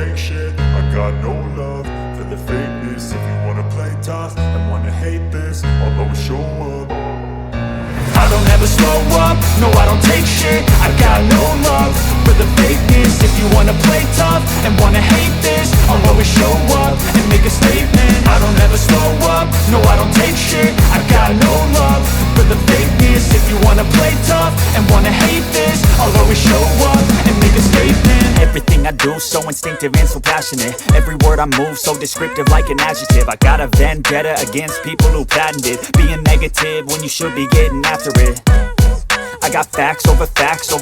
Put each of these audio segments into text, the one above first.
take shit. I got no love for the fakeness. If you wanna play tough and wanna hate this, I'll always show up. I don't ever slow up, no I don't take shit. I got no love for the fakeness. If you wanna play tough and wanna hate this, I'll always show up and make a statement. I don't ever slow up, no I don't take shit. I got no love for the fakeness. If you wanna play tough and wanna hate this, I'll always show up and make a statement. Everything I do so instinctive and so passionate. Every word I move so descriptive like an adjective. I got a vendetta against people who patented being negative when you should be getting after it. I got facts over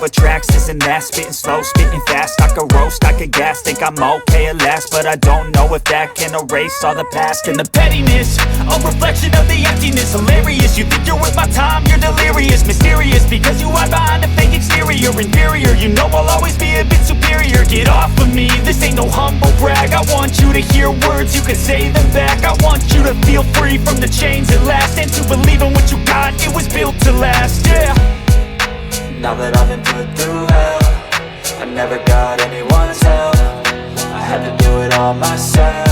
tracks, this and that. Spitting slow, spitting fast. I could roast, I could gas. Think I'm okay at last, but I don't know if that can erase all the past. And the pettiness, a reflection of the emptiness. Hilarious, you think you're worth my time, you're delirious. Mysterious, because you hide behind a fake exterior. Inferior, you know I'll always be a bit superior. Get off of me, this ain't no humble brag. I want you to hear words, you can say them back. I want you to feel free from the chains at last, and to believe in what you got, it was built to last, yeah. Now that I've been put through hell, I never got anyone's help. I had to do it all myself.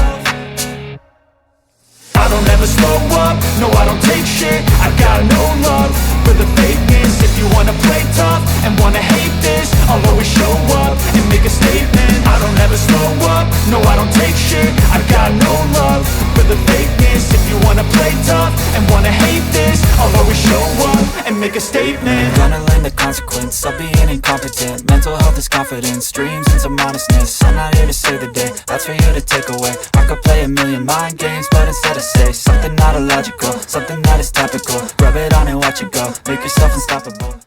I don't ever slow up, no I don't take shit. I got no love for the fakeness. If you wanna play tough and wanna hate this, I'll always show up and make a statement. I don't ever slow up, no I don't take shit. I got no love for the fakeness. If you wanna play tough and wanna hate this, I'll always show up and make a statement. Gonna learn the consequence of being incompetent. Mental health is confidence, dreams and some honestness. I'm not here to save the day, that's for you to take away. I could play a million mind games, but instead I say something not illogical, something that is topical. Rub it on and watch it go, make yourself unstoppable.